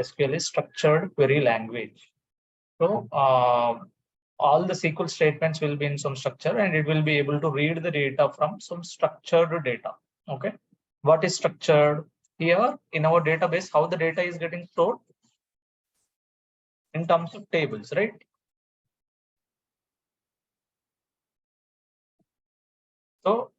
SQL is structured query language. So all the SQL statements will be in some structure, and it will be able to read the data from some structured data. Okay. What is structured? Here in our database, how the data is getting stored? In terms of tables, right? So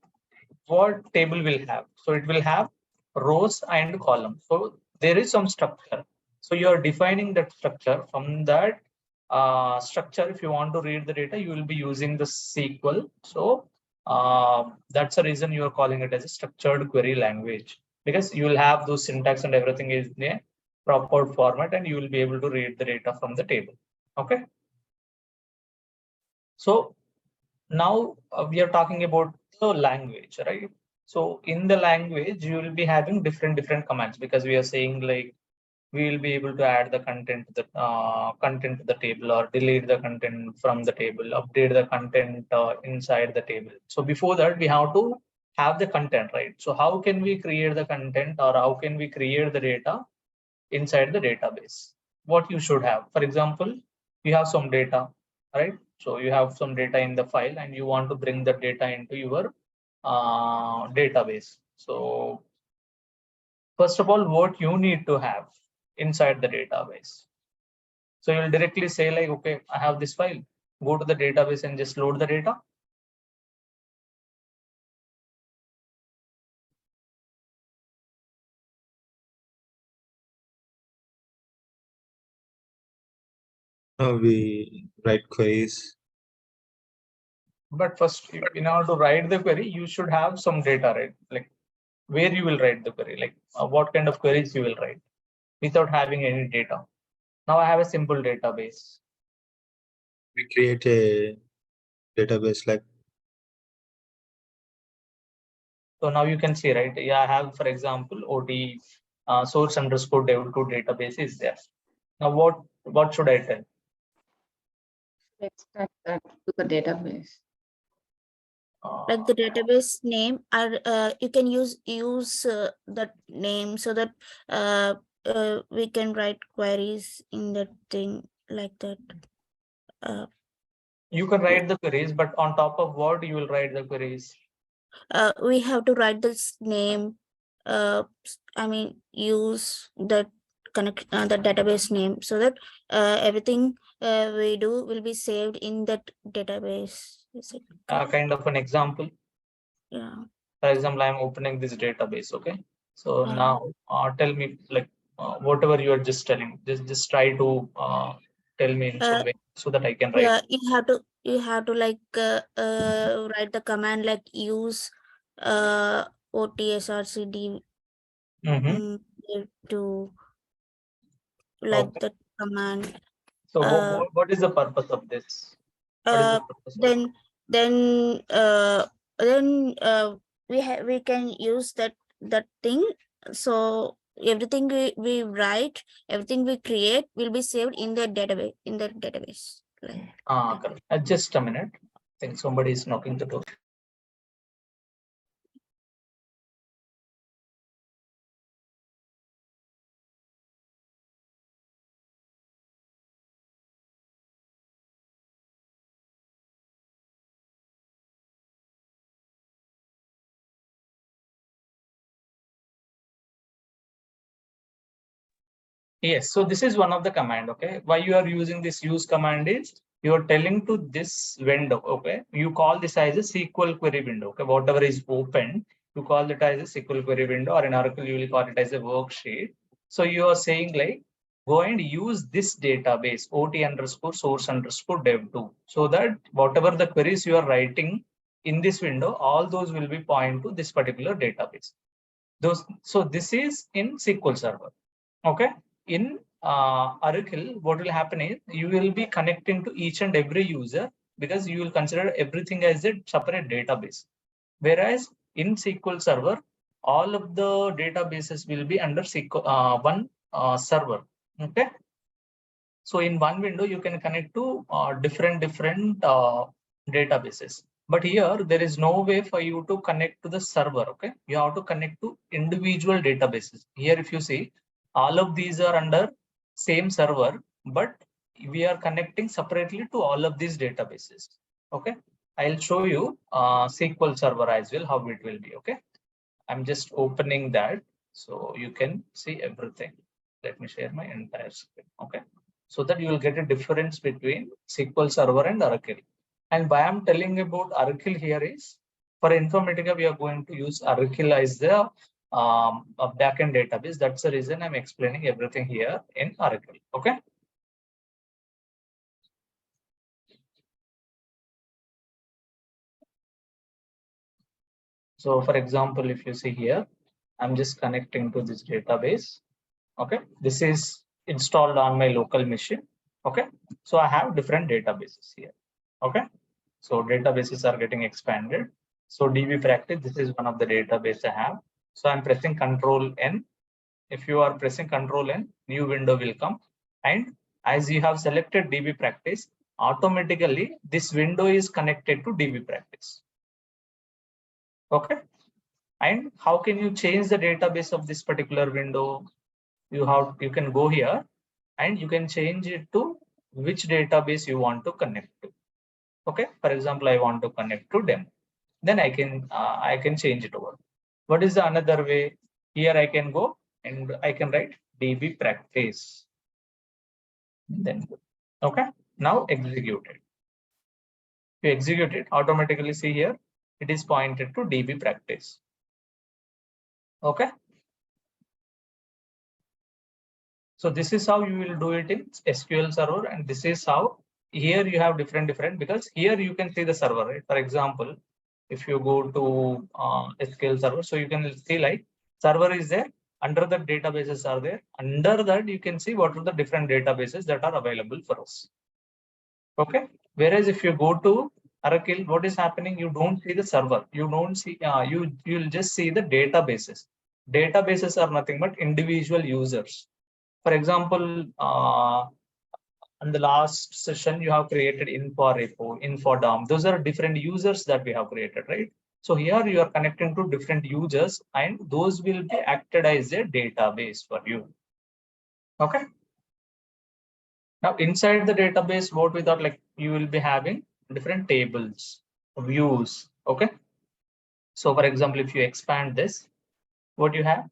what table will have? So it will have rows and columns. So there is some structure. So you are defining that structure. From that structure, if you want to read the data, you will be using the SQL. So that's the reason you are calling it as a structured query language, because you will have those syntax and everything is in a proper format, and you will be able to read the data from the table. Okay. So now we are talking about the language, right? So in the language, you will be having different commands, because we are saying like we will be able to add the content to the table, or delete the content from the table, update the content inside the table. So before that, we have to have the content, right? So how can we create the content, or how can we create the data inside the database? What you should have, for example, you have some data, right? So you have some data in the file, and you want to bring the data into your database. So first of all, what you need to have inside the database. So you'll directly say like, okay, I have this file, go to the database and just load the data. We write queries. But first, in order to write the query, you should have some data, right? Like where you will write the query, like what kind of queries you will write without having any data. Now I have a simple database. We create a database like. So now you can see, right? Yeah, I have, for example, OT source underscore dev2 database is there. Now what should I tell? Extract that to the database. Like the database name, or you can use that name, so that we can write queries in that thing like that. You can write the queries, but on top of what you will write the queries? We have to write this name. I mean, use that connect the database name, so that everything we do will be saved in that database. Is it? Kind of an example. Yeah. For example, I'm opening this database. Okay. So now tell me, like whatever you are just telling, just try to tell me in some way so that I can write. Yeah, you have to like write the command like use OTSRCD to like that command. So what is the purpose of this? Then we can use that thing. So everything we write, everything we create will be saved in the database. Like, just a minute. I think somebody is knocking the door. Yes, so this is one of the command. Okay, why you are using this use command is you are telling to this window. Okay, you call this as a SQL query window. Okay, whatever is open, you call it as a SQL query window, or in Oracle you will call it as a worksheet. So you are saying like, go and use this database OT underscore source underscore dev2, so that whatever the queries you are writing in this window, all those will be point to this particular database. So this is in SQL Server. Okay. In Oracle, what will happen is you will be connecting to each and every user, because you will consider everything as a separate database. Whereas in SQL Server, all of the databases will be under SQL, one server. Okay. So in one window, you can connect to different databases. But here, there is no way for you to connect to the server. Okay. You have to connect to individual databases. Here, if you see, all of these are under same server, but we are connecting separately to all of these databases. Okay, I'll show you SQL Server as well, how it will be. Okay, I'm just opening that so you can see everything. Let me share my entire screen. Okay, so that you will get a difference between SQL Server and Oracle. And why I'm telling about Oracle here is, for Informatica, we are going to use Oracle as the a backend database. That's the reason I'm explaining everything here in Oracle. Okay. So for example, if you see here, I'm just connecting to this database. Okay, this is installed on my local machine. Okay, so I have different databases here. Okay, so databases are getting expanded. So DB practice, this is one of the database I have. So I'm pressing Control N. If you are pressing Control N, new window will come. And as you have selected DB practice, automatically this window is connected to DB practice. Okay. And how can you change the database of this particular window? You can go here and you can change it to which database you want to connect to. Okay, for example, I want to connect to demo. Then I can change it over. What is the another way? Here I can go and I can write DB practice. Then okay, now execute it. You execute it, automatically see here it is pointed to DB practice. Okay. So this is how you will do it in SQL Server, and this is how here you have different because here you can see the server, right? For example, if you go to SQL Server, so you can see like server is there, under the databases are there, under that you can see what are the different databases that are available for us. Okay, whereas if you go to Oracle, what is happening? You don't see the server, you don't see you'll just see the databases. Databases are nothing but individual users. For example, in the last session, you have created info repo, info DOM. Those are different users that we have created, right? So here you are connecting to different users, and those will be acted as a database for you. Okay. Now inside the database, what we thought, like you will be having different tables, views. Okay. So for example, if you expand this, what you have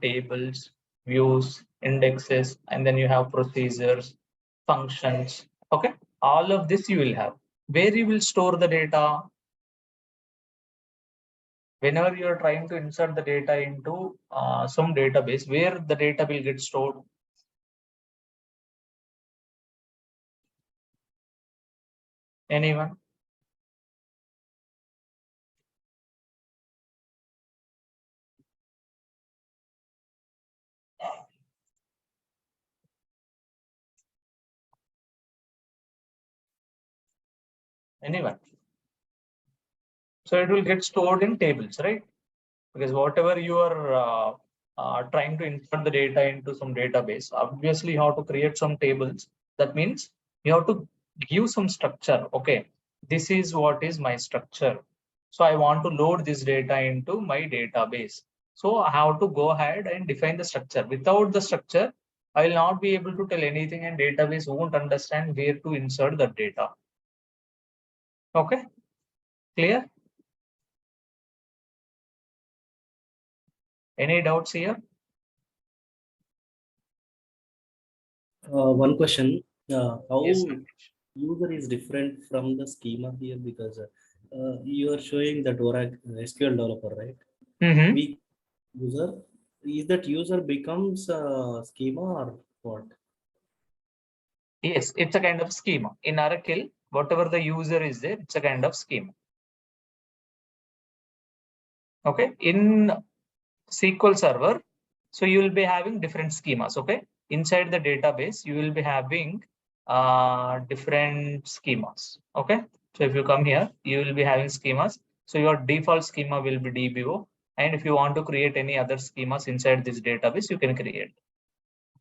tables, views, indexes, and then you have procedures, functions. Okay, all of this you will have. Where you will store the data? Whenever you are trying to insert the data into some database, where the data will get stored? Anyone? Anyone? So it will get stored in tables, right? Because whatever you are trying to insert the data into some database, obviously you have to create some tables. That means you have to give some structure. Okay, this is what is my structure. So I want to load this data into my database. So I have to go ahead and define the structure. Without the structure, I will not be able to tell anything, and database won't understand where to insert the data. Okay, clear? Any doubts here? One question, how Yes. user is different from the schema here, because you are showing that Oracle SQL developer, right? Mm-hmm. We user, is that user becomes schema or what? Yes, it's a kind of schema. In Oracle, whatever the user is there, it's a kind of schema. Okay. In SQL Server, so you will be having different schemas. Okay. Inside the database, you will be having different schemas. Okay. So if you come here, you will be having schemas. So your default schema will be DBO. And if you want to create any other schemas inside this database, you can create.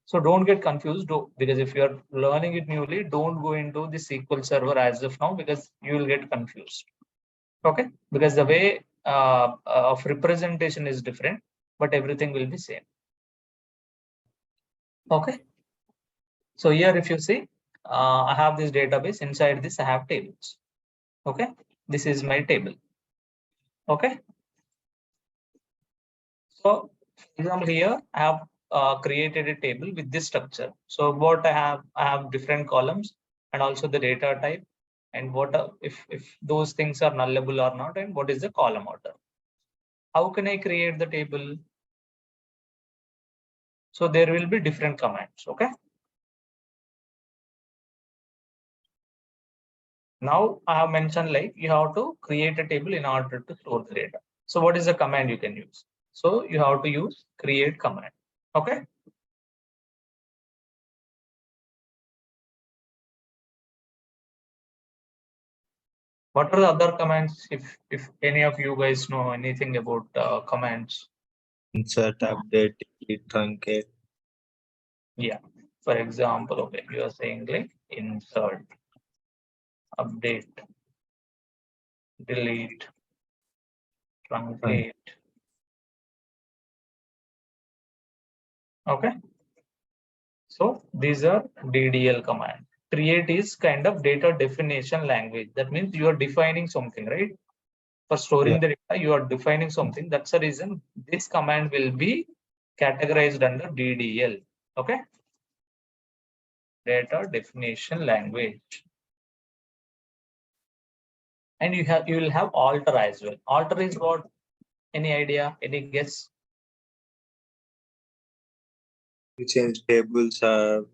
So don't get confused, because if you're learning it newly, don't go into the SQL Server as of now, because you will get confused. Okay, because the way of representation is different, but everything will be same. Okay. So here, if you see, I have this database. Inside this, I have tables. Okay, this is my table. Okay. So, for example, here I have created a table with this structure. So what I have different columns and also the data type and what if those things are nullable or not, and what is the column order. How can I create the table? So there will be different commands. Okay. Now I have mentioned like you have to create a table in order to store the data. So what is the command you can use? So you have to use create command. Okay. What are the other commands? If any of you guys know anything about commands? Insert, update, delete, truncate. Yeah. For example, okay, you are saying like insert, update, delete, truncate. Okay. So these are DDL commands. Create is kind of data definition language. That means you are defining something, right? For storing the data, you are defining something. That's the reason this command will be categorized under DDL. Okay. Data definition language. And you will have alter as well. Alter is what? Any idea? Any guess? To change tables or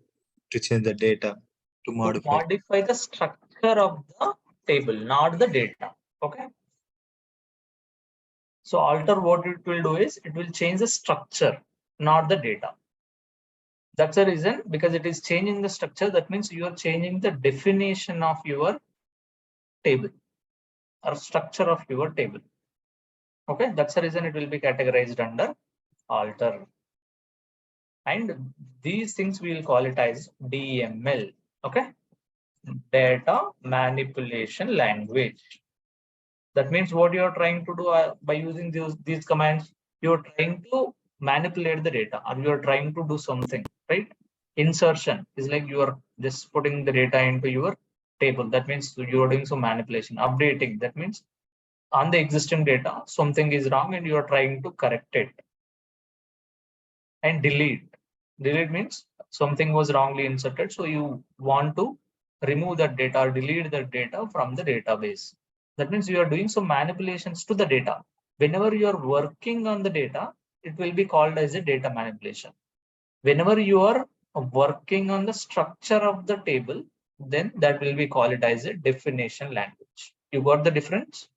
to change the data, to To modify. modify the structure of the table, not the data. Okay. So alter, what it will do is it will change the structure, not the data. That's the reason, because it is changing the structure. That means you are changing the definition of your table or structure of your table. Okay, that's the reason it will be categorized under alter. And these things we will call it as DML. Okay, data manipulation language. That means what you are trying to do by using these commands, you are trying to manipulate the data, or you are trying to do something, right? Insertion is like you are just putting the data into your table. That means you are doing some manipulation. Updating, that means on the existing data, something is wrong and you are trying to correct it. And delete. Delete means something was wrongly inserted, so you want to remove that data or delete that data from the database. That means you are doing some manipulations to the data. Whenever you are working on the data, it will be called as a data manipulation. Whenever you are working on the structure of the table, then that will be called it as a definition language. You got the difference?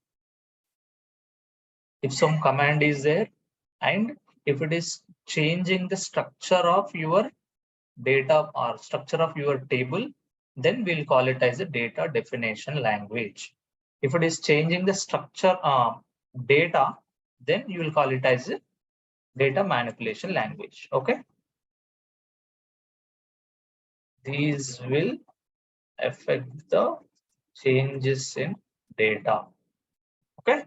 If some command is there and if it is changing the structure of your data or structure of your table, then we'll call it as a data definition language. If it is changing the structure data, then you will call it as a data manipulation language. Okay. These will affect the changes in data. Okay.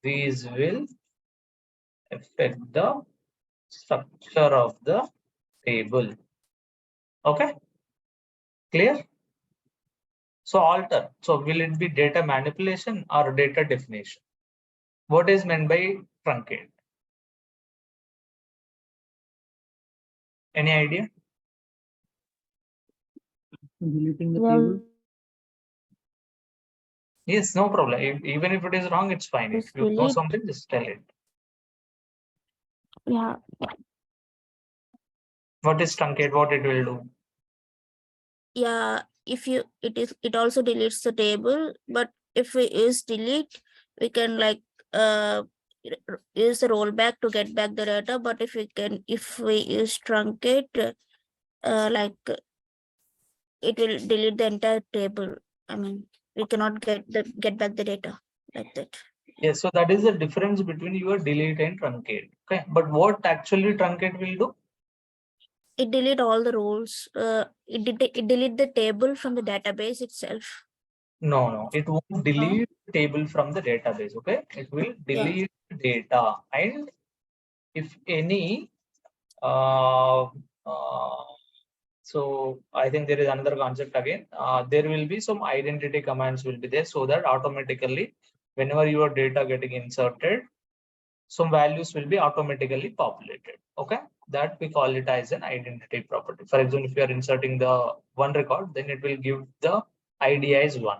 These will affect the structure of the table. Okay. Clear? So alter. So will it be data manipulation or data definition? What is meant by truncate? Any idea? Deleting the Yeah. table. Yes, no problem. Even if it is wrong, it's fine. If Just you know delete. something, just tell it. Yeah. What is truncate? What it will do? Yeah, if you it also deletes the table, but if we use delete, we can like use the rollback to get back the data. But if we use truncate, like it will delete the entire table. I mean, we cannot get back the data like that. Yes, so that is the difference between your delete and truncate. Okay, but what actually truncate will do? It delete all the rows. It delete the table from the database itself. No, it won't delete the table from the database. Okay, it will delete data, and if any So I think there is another concept again. There will be some identity commands will be there, so that automatically whenever your data getting inserted, some values will be automatically populated. Okay, that we call it as an identity property. For example, if you are inserting the one record, then it will give the ID as 1.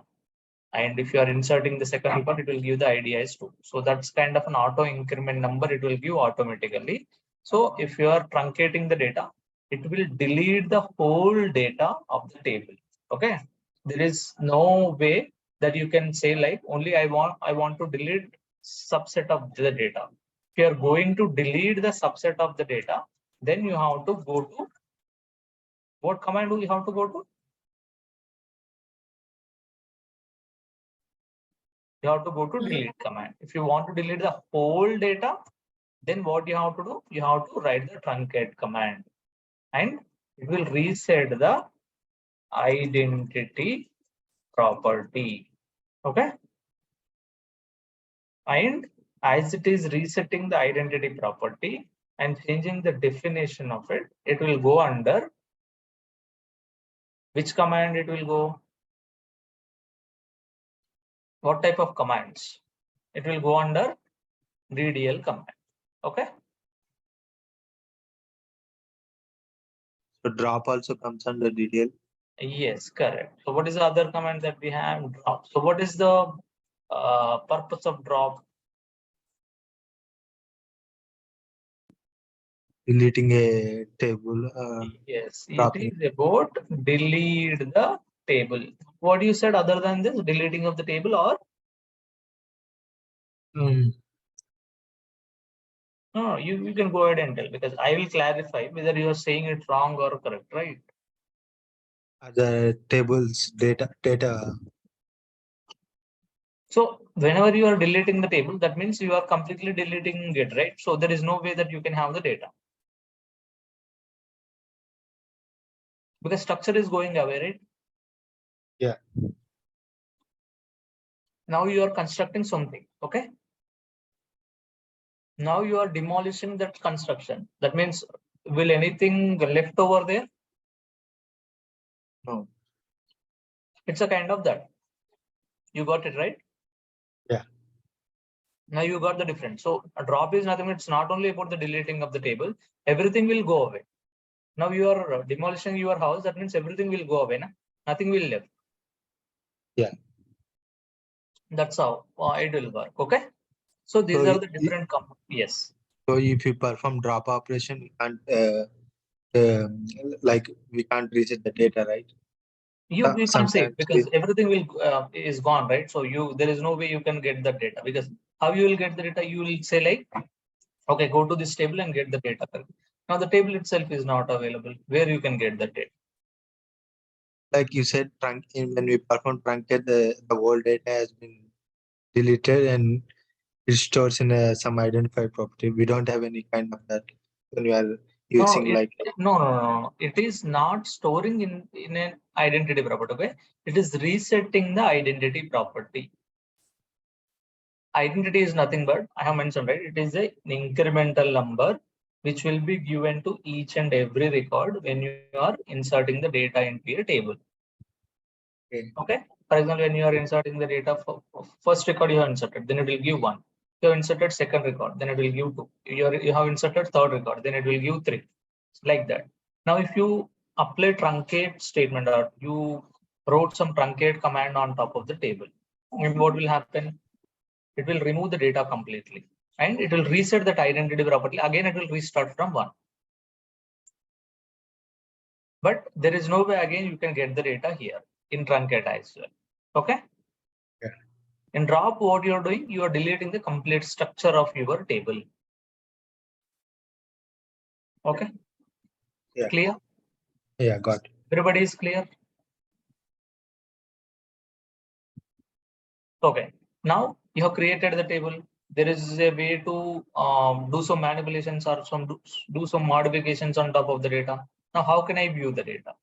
And if you are inserting the second record, it will give the ID as 2. So that's kind of an auto increment number it will give automatically. So if you are truncating the data, it will delete the whole data of the table. Okay, there is no way that you can say like only I want to delete subset of the data. If you are going to delete the subset of the data, then you have to go to what command do you have to go to? You have to go to delete command. If you want to delete the whole data, then what you have to do? You have to write the truncate command, and it will reset the identity property. Okay. And as it is resetting the identity property and changing the definition of it, it will go under which command it will go? What type of commands? It will go under DDL command. Okay. So drop also comes under DDL. Yes, correct. So what is the other command that we have? Drop. So what is the purpose of drop? Deleting a table. Yes, dropping. it is about delete the table. What you said other than this, deleting of the table or? No, you can go ahead and tell, because I will clarify whether you are saying it wrong or correct, right? The tables data. So whenever you are deleting the table, that means you are completely deleting it, right? So there is no way that you can have the data, because structure is going away, right? Yeah. Now you are constructing something, okay? Now you are demolishing that construction. That means, will anything left over there? No. It's a kind of that. You got it, right? Yeah. Now you got the difference. So a drop is nothing. It's not only about the deleting of the table. Everything will go away. Now you are demolishing your house. That means everything will go away. Nothing will left. Yeah. That's how it will work. Okay. So these So are the different yes. So if you perform drop operation, we can't like we can't reset the data, right? You can't save, Sometimes because everything will is gone, right? So there is no way you can get the data, because how you will get the data? You will say like, okay, go to this table and get the data. Now the table itself is not available. Where you can get the data? like you said, when we perform truncate, the whole data has been deleted and it stores in some identifier property. We don't have any kind of that when we are using no. It is not storing in an identity property. Okay, it is resetting the identity property. Identity is nothing but, I have mentioned, right? It is an incremental number which will be given to each and every record when you are inserting the data into a table. Okay. For example, when you are inserting the data for first record you have inserted, then it will give 1. You have inserted second record, then it will give 2. You have inserted third record, then it will give 3. Like that. Now, if you apply truncate statement, or you wrote some truncate command on top of the table, and what will happen? It will remove the data completely, and it will reset that identity property. Again, it will restart from 1. But there is no way again you can get the data here in truncate as well. Okay. Yeah. In drop, what you are doing, you are deleting the complete structure of your table. Okay. Yeah. Clear? Yeah, got it. Everybody is clear? Okay. Now you have created the table. There is a way to do some manipulations or do some modifications on top of the data. Now, how can I view the data?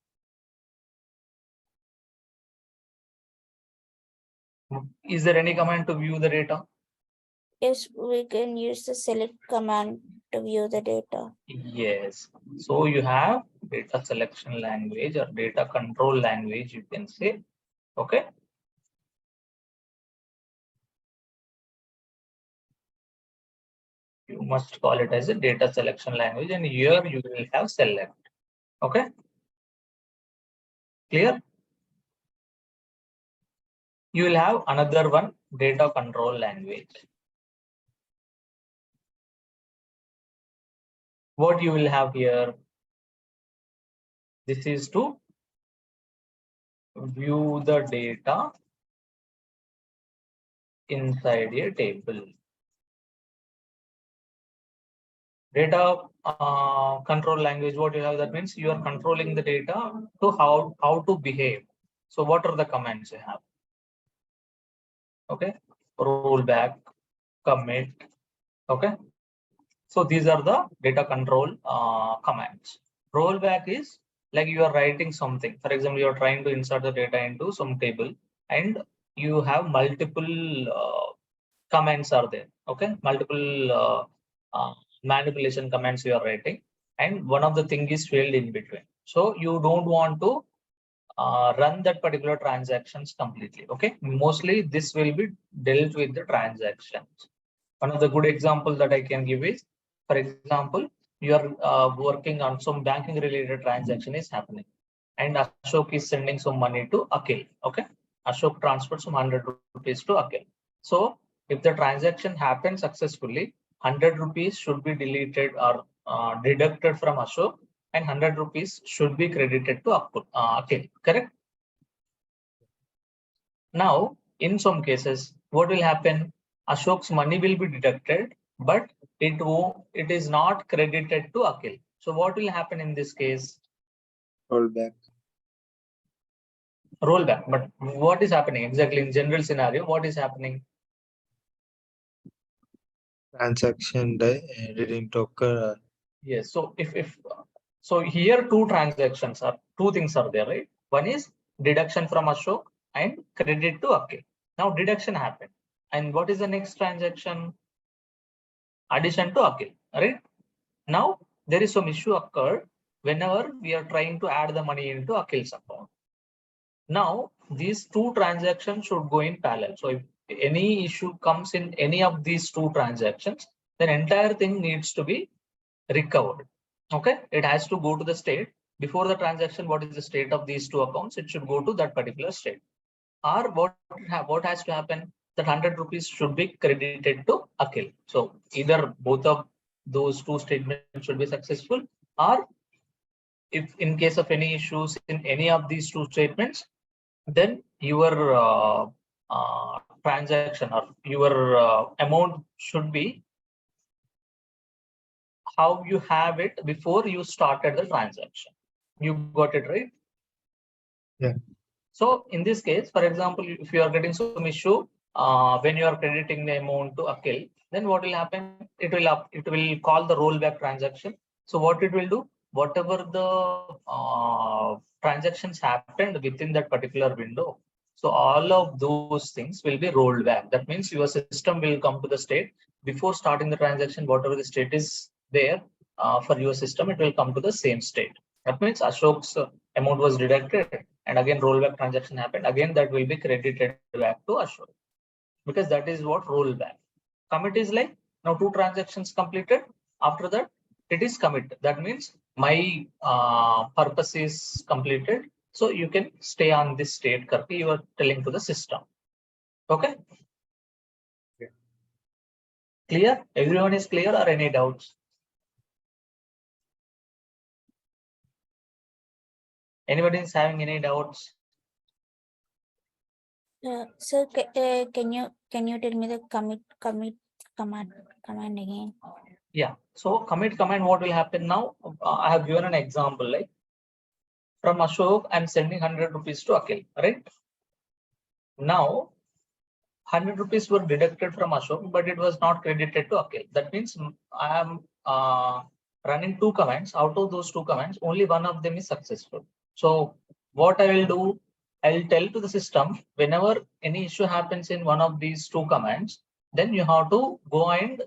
Is there any command to view the data? Yes, we can use the select command to view the data. Yes. So you have data selection language or data control language, you can say. Okay. You must call it as a data selection language, and here you will have select. Okay. Clear? You will have another one, data control language. What you will have here? This is to view the data inside a table. Data control language, what you have, that means you are controlling the data to how to behave. So what are the commands you have? Okay, rollback, commit. Okay, so these are the data control commands. Rollback is like you are writing something. For example, you are trying to insert the data into some table, and you have multiple commands are there. Okay, multiple manipulation commands you are writing, and one of the thing is failed in between. So you don't want to run that particular transactions completely. Okay, mostly this will be dealt with the transactions. One of the good examples that I can give is, for example, you are working on some banking related transaction is happening, and Ashok is sending some money to Akhil. Okay, Ashok transferred some 100 rupees to Akhil. So if the transaction happens successfully, 100 rupees should be deleted or deducted from Ashok, and 100 rupees should be credited to Akhil. Correct? Now, in some cases, what will happen? Ashok's money will be deducted, but it is not credited to Akhil. So what will happen in this case? Rollback. Rollback. But what is happening exactly in general scenario? What is happening? Transaction didn't occur. Yes. So so here two things are there, right? One is deduction from Ashok and credit to Akhil. Now deduction happened, and what is the next transaction? Addition to Akhil, right? Now there is some issue occurred whenever we are trying to add the money into Akhil's account. Now these two transactions should go in parallel. So if any issue comes in any of these two transactions, then entire thing needs to be recovered. Okay, it has to go to the state before the transaction. What is the state of these two accounts? It should go to that particular state. Or what has to happen? That 100 rupees should be credited to Akhil. So either both of those two statements should be successful, or if in case of any issues in any of these two statements, then your transaction or your amount should be how you have it before you started the transaction. You got it, right? Yeah. So in this case, for example, if you are getting some issue when you are crediting the amount to Akhil, then what will happen? It will call the rollback transaction. So what it will do? Whatever the transactions happened within that particular window, so all of those things will be rolled back. That means your system will come to the state before starting the transaction. Whatever the state is there for your system, it will come to the same state. That means Ashok's amount was deducted, and again rollback transaction happened. Again, that will be credited back to Ashok, because that is what rollback. Commit is like now two transactions completed. After that, it is commit. That means my purpose is completed. So you can stay on this state currently. You are telling to the system. Okay. Yeah. Clear? Everyone is clear, or any doubts? Anybody is having any doubts? Sir, can you tell me the commit command again? Yeah. So commit command, what will happen now? I have given an example, like from Ashok, I'm sending 100 rupees to Akhil, right? Now 100 rupees were deducted from Ashok, but it was not credited to Akhil. That means I am running two commands. Out of those two commands, only one of them is successful. So what I will do, I will tell to the system, whenever any issue happens in one of these two commands, then you have to go and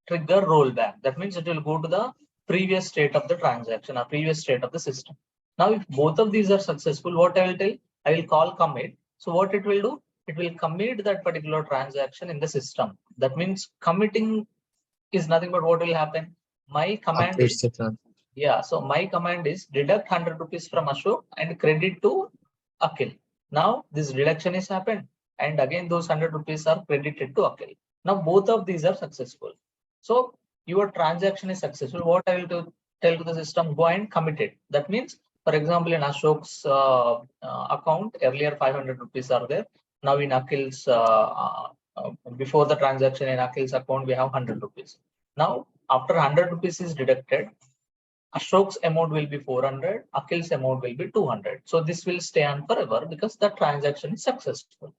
trigger rollback. That means it will go to the previous state of the transaction or previous state of the system. Now, if both of these are successful, what I will tell, I will call commit. So what it will do, it will commit that particular transaction in the system. That means committing is nothing but what will happen. My command is, Updates the transaction. yeah, so my command is deduct 100 rupees from Ashok and credit to Akhil. Now this deduction is happened, and again those 100 rupees are credited to Akhil. Now both of these are successful. So your transaction is successful. What I will do, tell to the system, go and commit it. That means, for example, in Ashok's account, earlier 500 rupees are there. Now in Akhil's, before the transaction in Akhil's account, we have 100 rupees. Now, after 100 rupees is deducted, Ashok's amount will be 400, Akhil's amount will be 200. So this will stay on forever because the transaction is successful.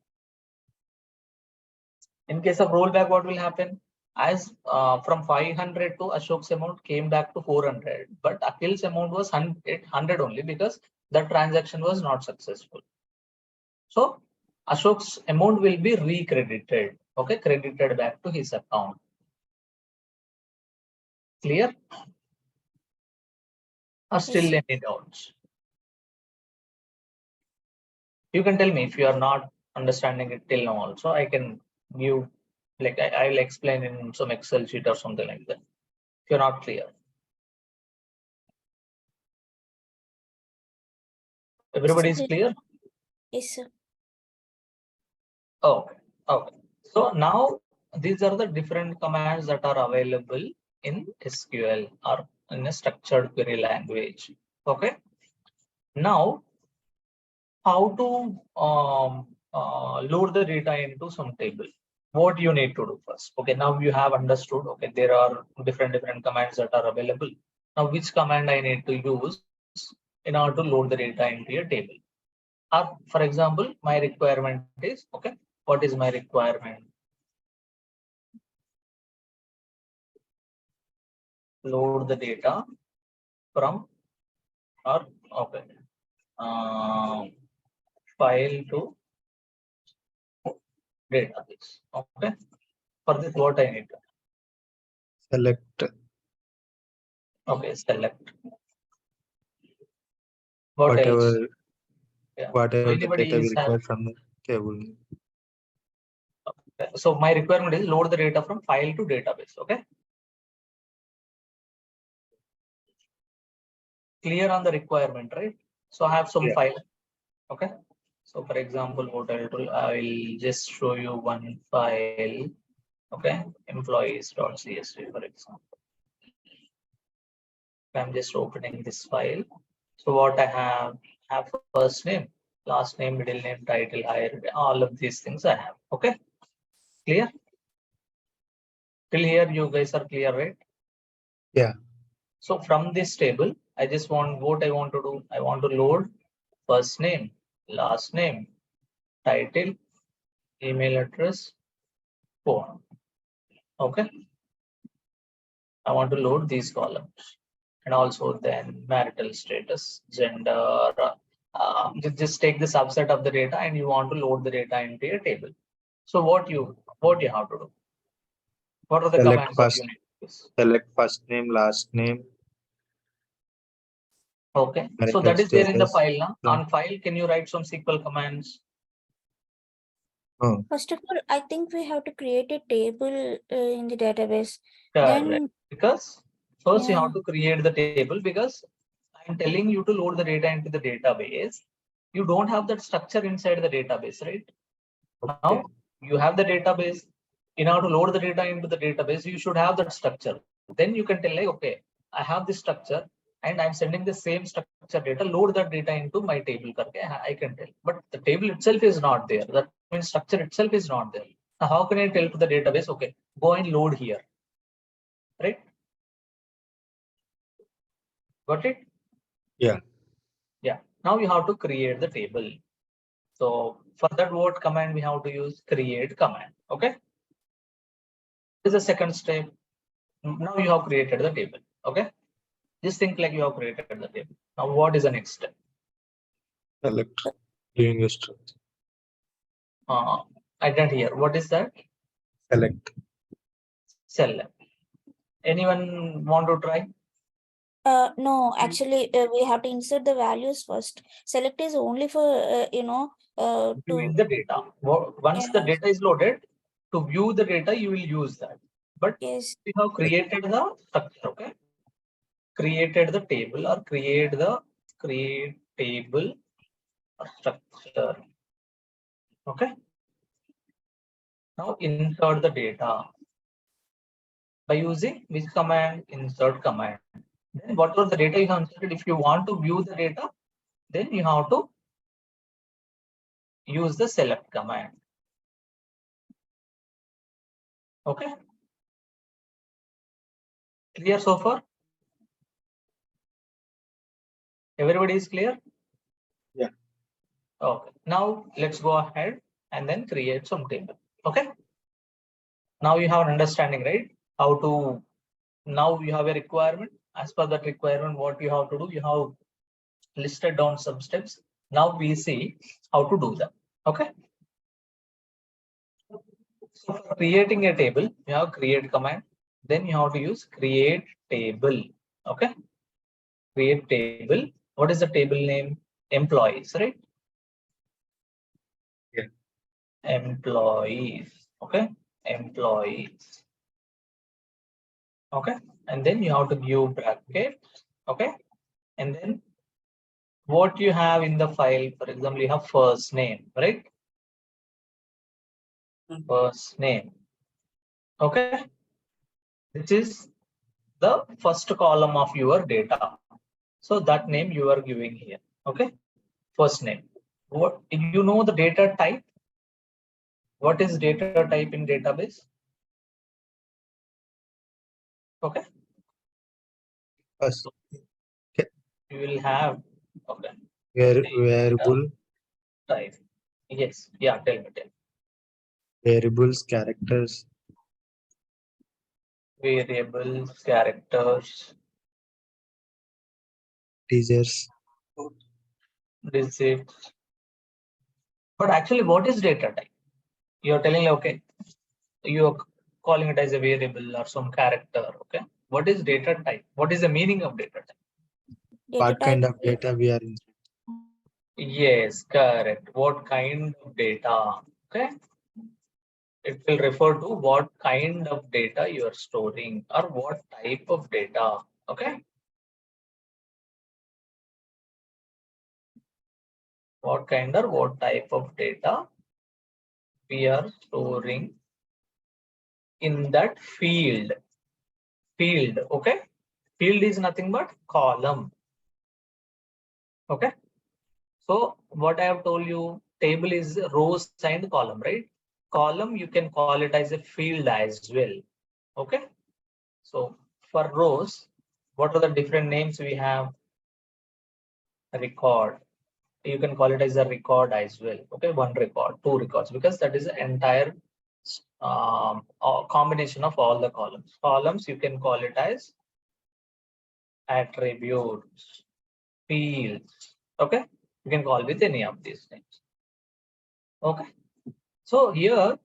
In case of rollback, what will happen? As from 500 to Ashok's amount came back to 400, but Akhil's amount was 100 only because the transaction was not successful. So Ashok's amount will be recredited, okay, credited back to his account. Clear? Or still Yes. any doubts? You can tell me if you are not understanding it till now also. I can give, like I will explain in some Excel sheet or something like that. If you're not clear. Everybody is Yes. clear? Yes, sir. Okay. Okay. So now these are the different commands that are available in SQL or in a structured query language. Okay. Now, how to load the data into some table? What you need to do first? Okay, now you have understood. Okay, there are different commands that are available. Now, which command I need to use in order to load the data into a table? Or, for example, my requirement is, okay, what is my requirement? Load the data from, or okay, file to database. Okay, for this, what I need to, Select okay, select what else? whatever Yeah. whatever the Anybody data we is have, require from the table. so my requirement is load the data from file to database. Okay, clear on the requirement, right? So I have some Yeah. file. Okay, so for example, what I will just show you one file. Okay, employees.csv, for example. I'm just opening this file. So what I have first name, last name, middle name, title, hire, all of these things I have. Okay, clear? Till here, you guys are clear, right? Yeah. So from this table, I just want, what I want to do, I want to load first name, last name, title, email address, phone. Okay. I want to load these columns, and also then marital status, gender. Just take the subset of the data and you want to load the data into a table. So what you have to do? What are the Select commands that first, you need to use? select first name, last name. Okay, so marital that is there in the status. file now. No. On file, can you write some SQL commands? Oh, First of all, I think we have to create a table in the database. Correct. Then, Because first you yeah. have to create the table, because I'm telling you to load the data into the database. You don't have that structure inside the database, right? okay. Now you have the database. In order to load the data into the database, you should have that structure. Then you can tell, like, okay, I have this structure and I'm sending the same structure data, load that data into my table. I can tell, but the table itself is not there. That means structure itself is not there. Now, how can I tell to the database, okay, go and load here, right? Got it? Yeah. Yeah. Now you have to create the table. So for that, what command we have to use? Create command. Okay. This is the second step. Now you have created the table. Okay. Just think like you have created the table. Now what is the next step? Select viewing instructions. I didn't hear. What is that? Select. Select. Anyone want to try? No, actually, we have to insert the values first. Select is only for, Viewing to, the data. Once the yes, data is loaded, to view the data, you will use that. But yes, we have created the structure, okay? Created the table or create table or structure. Okay. Now insert the data by using which command? Insert command. Then whatever the data you have inserted, if you want to view the data, then you have to use the select command. Okay. Clear so far? Everybody is clear? Yeah. Okay. Now let's go ahead and then create some table. Okay. Now you have an understanding, right? How to, now you have a requirement. As per that requirement, what you have to do, you have listed down some steps. Now we see how to do that. Okay. So for creating a table, you have create command. Then you have to use create table. Okay. Create table. What is the table name? Employees, right? Yeah. Employees. Okay. Employees. Okay. And then you have to give brackets. Okay. And then what you have in the file, for example, you have first name, right? First name. Okay. This is the first column of your data. So that name you are giving here. Okay. First name. What you know the data type? What is data type in database? Okay. First, You will have okay. variable, Type. Yes. Yeah. Tell me. variables, characters, Variables, characters, teasers, digits. But actually, what is data type? You're telling okay, you're calling it as a variable or some character. Okay. What is data type? What is the meaning of data type? data what kind type. of data we are in. Yes, correct. What kind of data? Okay. It will refer to what kind of data you are storing or what type of data. Okay. What kind or what type of data we are storing in that field. Field. Okay. Field is nothing but column. Okay. So what I have told you, table is rows and column, right? Column, you can call it as a field as well. Okay. So for rows, what are the different names we have? Record. You can call it as a record as well. Okay. One record, two records, because that is the entire combination of all the columns. Columns, you can call it as attributes, fields. Okay. You can call with any of these names. Okay. So here,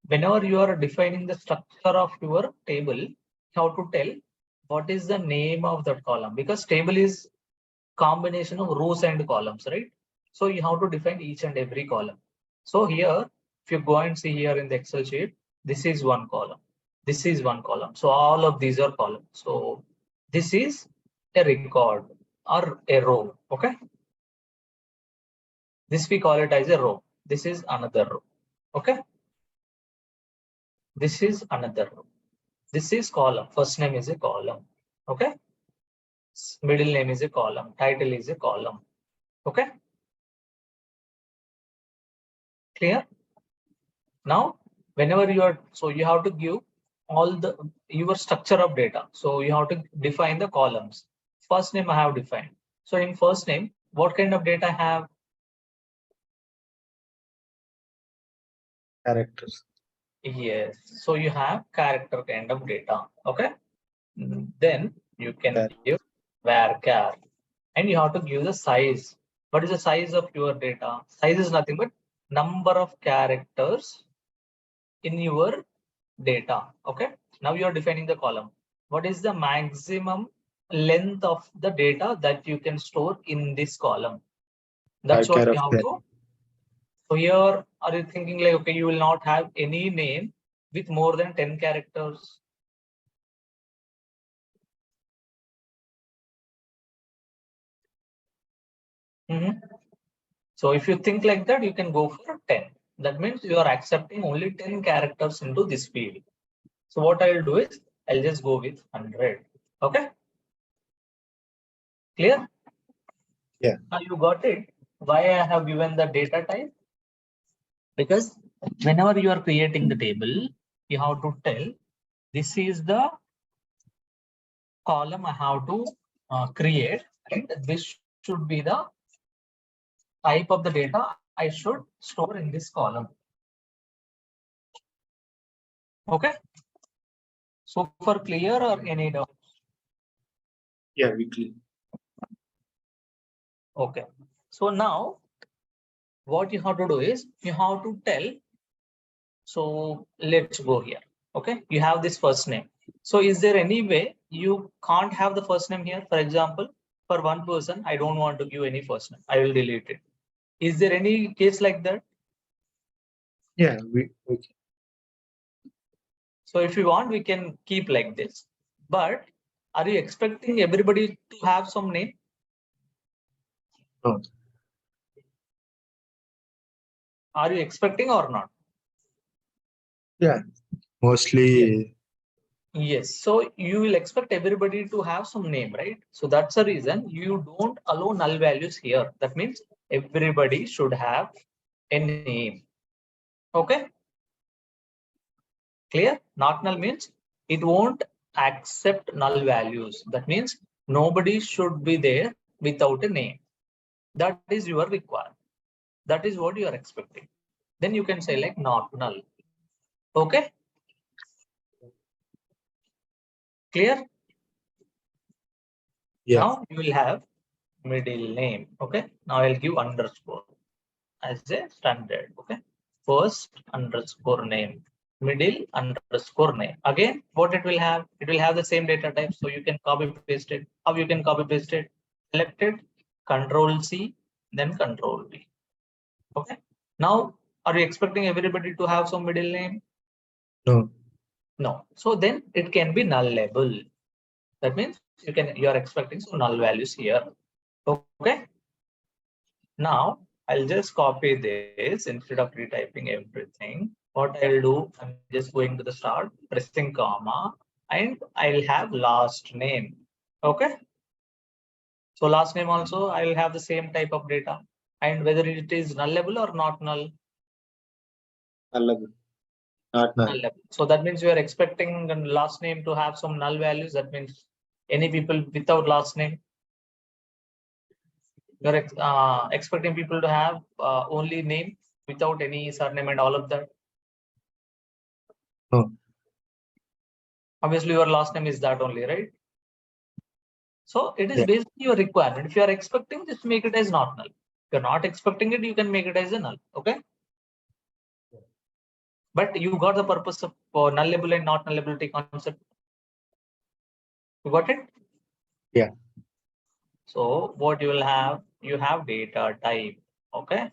whenever you are defining the structure of your table, you have to tell what is the name of that column, because table is combination of rows and columns, right? So you have to define each and every column. So here, if you go and see here in the Excel sheet, this is one column. This is one column. So all of these are columns. So this is a record or a row. Okay. This we call it as a row. This is another row. Okay. This is another row. This is column. First name is a column. Okay. Middle name is a column. Title is a column. Okay. Clear? Now, whenever you are, so you have to give all the your structure of data. So you have to define the columns. First name I have defined. So in first name, what kind of data I have? Characters. Yes. So you have character kind of data. Okay. Then you can give varchar, and you have to give the size. What is the size of your data? Size is nothing but number of characters in your data. Okay. Now you are defining the column. What is the maximum length of the data that you can store in this column. That's what you have to. So here, are you thinking like, okay, you will not have any name with more than 10 characters? So if you think like that, you can go for 10. That means you are accepting only 10 characters into this field. So what I'll do is I'll just go with 100. Okay. Clear? Yeah. Now you got it. Why I have given the data type? Because whenever you are creating the table, you have to tell this is the column I have to create, and this should be the type of the data I should store in this column. Okay. So for clear or any doubt? Yeah, weekly. Okay. So now what you have to do is you have to tell. So let's go here. Okay. You have this first name. So is there any way you can't have the first name here? For example, for one person, I don't want to give any first name. I will delete it. Is there any case like that? Yeah, okay. So if you want, we can keep like this. But are you expecting everybody to have some name? No. Are you expecting or not? Yeah, mostly. Yes. So you will expect everybody to have some name, right? So that's the reason you don't allow null values here. That means everybody should have a name. Okay. Clear? Not null means it won't accept null values. That means nobody should be there without a name. That is your requirement. That is what you are expecting. Then you can say like not null. Okay. Clear? Yeah. Now you will have middle name. Okay. Now I'll give underscore as a standard. Okay. First underscore name, middle underscore name. Again, what it will have? It will have the same data type. So you can copy paste it. How you can copy paste it? Select it, Control C, then Control V. Okay. Now, are you expecting everybody to have some middle name? No. No. So then it can be nullable. That means you are expecting some null values here. Okay. Now I'll just copy this instead of retyping everything. What I'll do, I'm just going to the start, pressing comma, and I'll have last name. Okay. So last name also I'll have the same type of data, and whether it is nullable or not null. Nullable. Not null. Nullable. So that means you are expecting the last name to have some null values. That means any people without last name. You're expecting people to have only name without any surname and all of that. No. Obviously, your last name is that only, right? So it is Yeah. basically your requirement. If you are expecting, just make it as not null. If you're not expecting it, you can make it as a null. Okay. But you got the purpose of nullable and not nullability concept. You got it? Yeah. So what you will have, you have data type. Okay.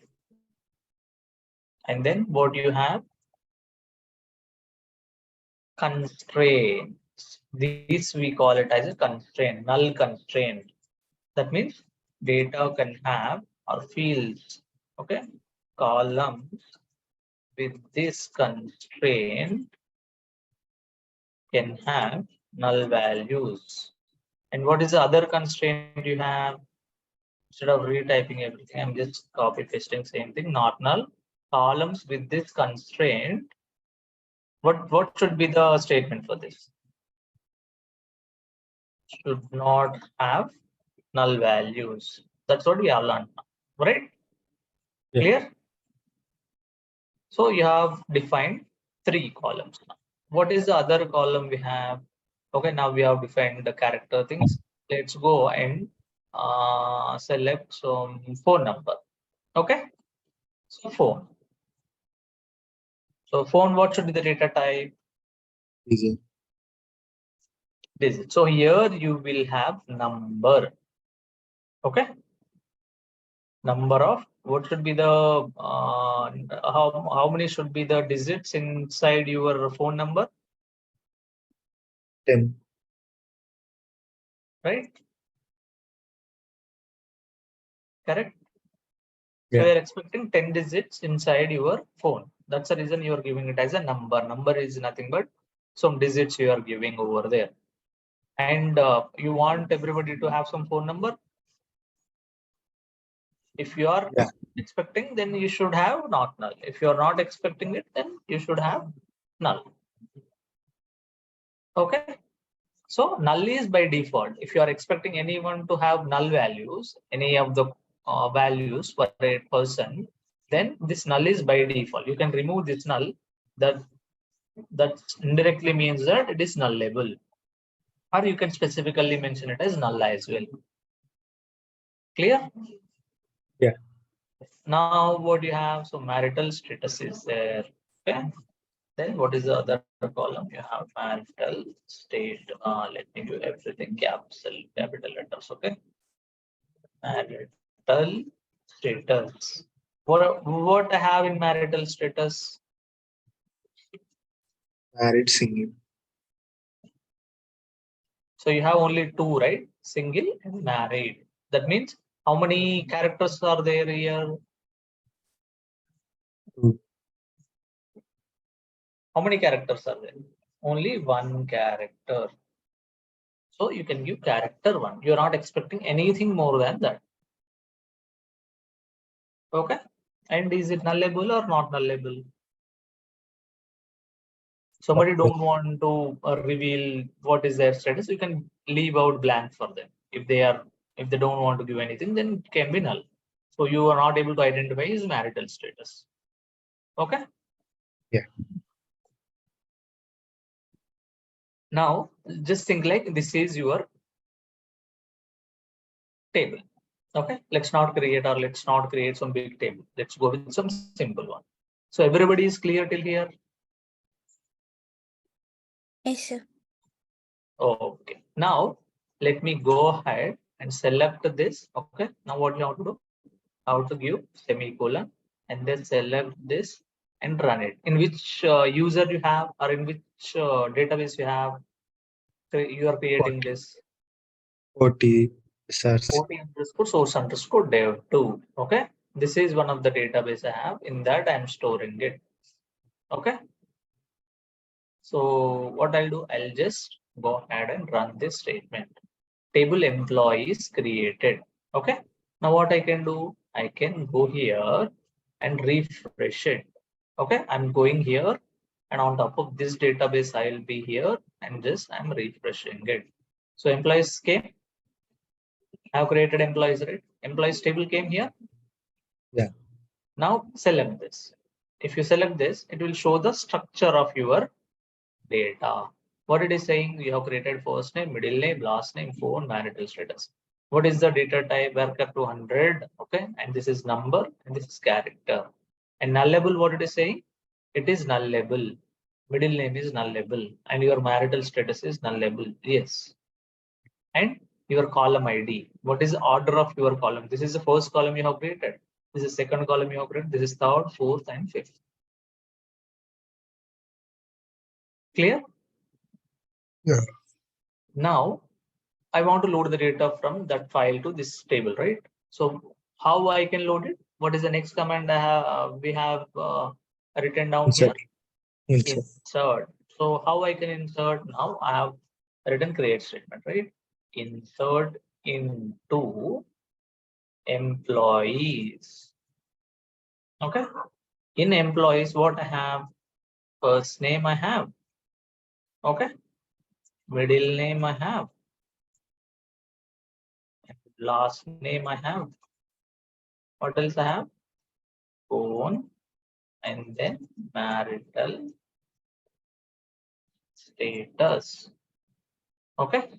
And then what you have? Constraints. This we call it as a constraint, null constraint. That means data can have or fields, okay, columns with this constraint can have null values. And what is the other constraint you have? Instead of retyping everything, I'm just copy pasting same thing, not null. Columns with this constraint. What should be the statement for this? Should not have null values. That's what we have learned now, right? Yeah. Clear? So you have defined 3 columns now. What is the other column we have? Okay, now we have defined the character things. Let's go and select some phone number. Okay, so phone. So phone, what should be the data type? Easy. digit. So here you will have number. Okay. Number of what should be the how many should be the digits inside your phone number? 10. Right? Correct. Yeah. So you're expecting 10 digits inside your phone. That's the reason you are giving it as a number. Number is nothing but some digits you are giving over there. And you want everybody to have some phone number. If you are Yeah. expecting, then you should have not null. If you are not expecting it, then you should have null. Okay. So null is by default. If you are expecting anyone to have null values, any of the values for a person, then this null is by default. You can remove this null. That indirectly means that it is nullable, or you can specifically mention it as null as well. Clear? Yeah. Now what you have? So marital status is there. Okay. Then what is the other column? You have marital state. Let me do everything capital letters. Okay. Marital status. What I have in marital status? Married, single. So you have only two, right? Single and married. That means how many characters are there here? 2. How many characters are there? Only one character. So you can give character 1. You're not expecting anything more than that. Okay. And is it nullable or not nullable? Somebody don't want to reveal what is their status, you can leave out blank for them. If they don't want to give anything, then it can be null. So you are not able to identify his marital status. Okay. Yeah. Now just think like this is your table. Okay, let's not create some big table. Let's go with some simple one. So everybody is clear till here? Yes, sir. Okay. Now let me go ahead and select this. Okay. Now what you have to do? How to give semicolon and then select this and run it. In which user you have, or in which database you have, you are creating this. OT search. OT_source_dev2. Okay. This is one of the database I have. In that I am storing it. Okay. So what I'll do, I'll just go ahead and run this statement. Table employees created. Okay. Now what I can do, I can go here and refresh it. Okay. I'm going here, and on top of this database, I'll be here and just I'm refreshing it. So employees came. I have created employees, right? Employees table came here. Yeah. Now select this. If you select this, it will show the structure of your data. What it is saying, you have created first name, middle name, last name, phone, marital status. What is the data type? Varchar 200. Okay. And this is number and this is character. And nullable, what it is saying? It is nullable. Middle name is nullable and your marital status is nullable. Yes. And your column ID. What is the order of your column? This is the first column you have created. This is the second column you have created. This is third, fourth, and fifth. Clear? Yeah. Now I want to load the data from that file to this table, right? So how I can load it? What is the next command I have? We have written down Insert. here. Insert. Insert. So how I can insert now? I have written create statement, right? Insert into employees. Okay. In employees, what I have? First name I have. Okay. Middle name I have. Last name I have. What else I have? Phone and then marital status. Okay.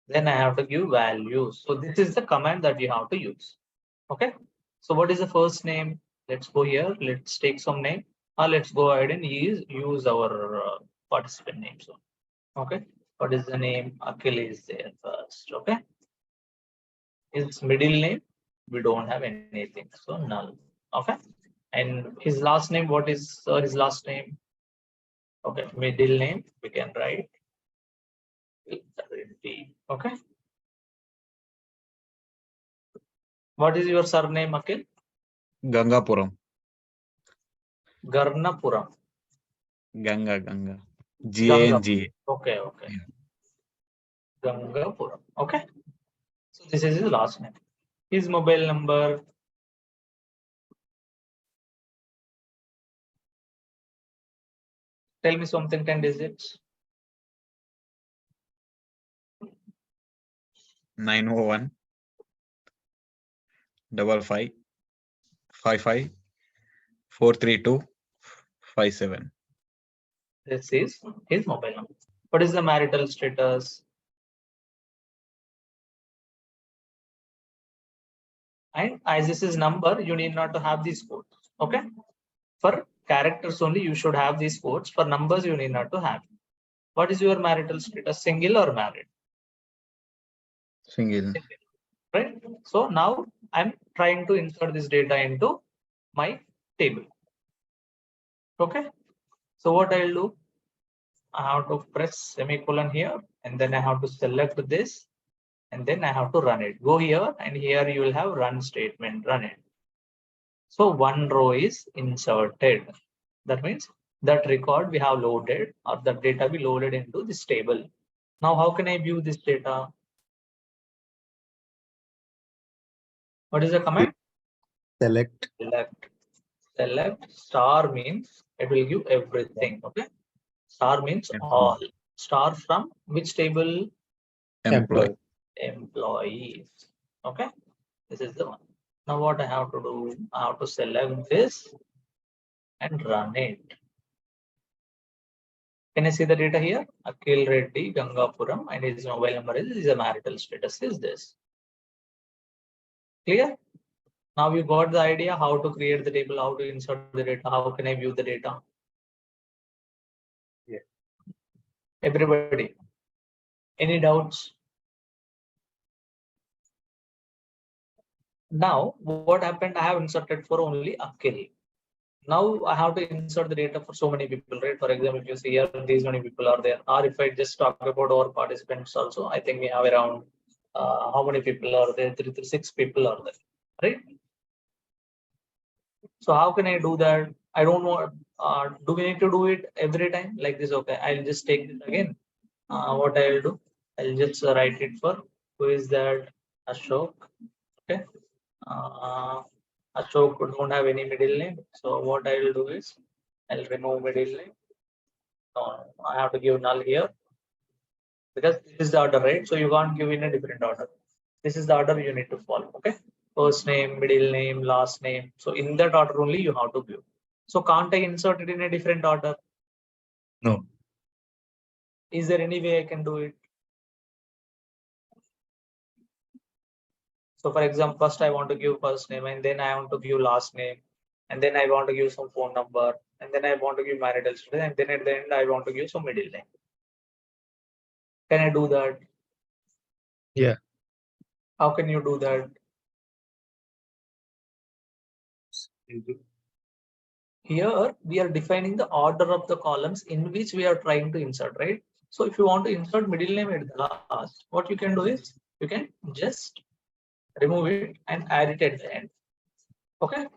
Then I have to give values. So this is the command that you have to use. Okay. So what is the first name? Let's go here. Let's take some name. Let's go ahead and use our participant name. So, okay. What is the name? Akhil is there first. Okay. His middle name, we don't have anything. So null. Okay. And his last name, what is his last name? Okay. Middle name, we can write. Okay. What is your surname, Akhil? Gangapuram. Garnapuram. Ganga. Ganga. G-A-N-G. Okay, okay. Yeah. Gangapuram. Okay. So this is his last name. His mobile number. Tell me something 10 digits. 901 55 55 432 57. This is his mobile number. What is the marital status? And as this is number, you need not to have these codes. Okay. For characters only, you should have these codes. For numbers, you need not to have. What is your marital status? Single or married? Single. Right. So now I'm trying to insert this data into my table. Okay. So what I'll do, I have to press semicolon here, and then I have to select this, and then I have to run it. Go here, and here you will have run statement, run it. So one row is inserted. That means that record we have loaded, or the data we loaded into this table. Now, how can I view this data? What is the command? Select. Select star means it will give everything. Okay. Star means all. Star from which table? Employee. Employees. Okay. This is the one. Now what I have to do? I have to select this and run it. Can I see the data here? Akhil Reddy Gangapuram, and his mobile number is a marital status is this. Clear? Now you got the idea how to create the table, how to insert the data, how can I view the data? Yeah. Everybody. Any doubts? Now what happened? I have inserted for only Akhil. Now I have to insert the data for so many people, right? For example, if you see here, these many people are there. Or if I just talk about our participants also, I think we have around how many people are there? 3 to 6 people are there, right? So how can I do that? I don't know. Do we need to do it every time like this? Okay, I'll just take this again. What I'll do, I'll just write it for who is that? Ashok. Okay. Ashok don't have any middle name. So what I will do is I'll remove middle name. No, I have to give null here because this is the order, right? So you can't give in a different order. This is the order you need to follow. Okay. First name, middle name, last name. So in that order only you have to give. So can't I insert it in a different order? No. Is there any way I can do it? So for example, first I want to give first name, and then I want to give last name, and then I want to give some phone number, and then I want to give marital status, and then at the end I want to give some middle name. Can I do that? Yeah. How can you do that? Here we are defining the order of the columns in which we are trying to insert, right? So if you want to insert middle name at the last, what you can do is you can just remove it and add it at the end. Okay.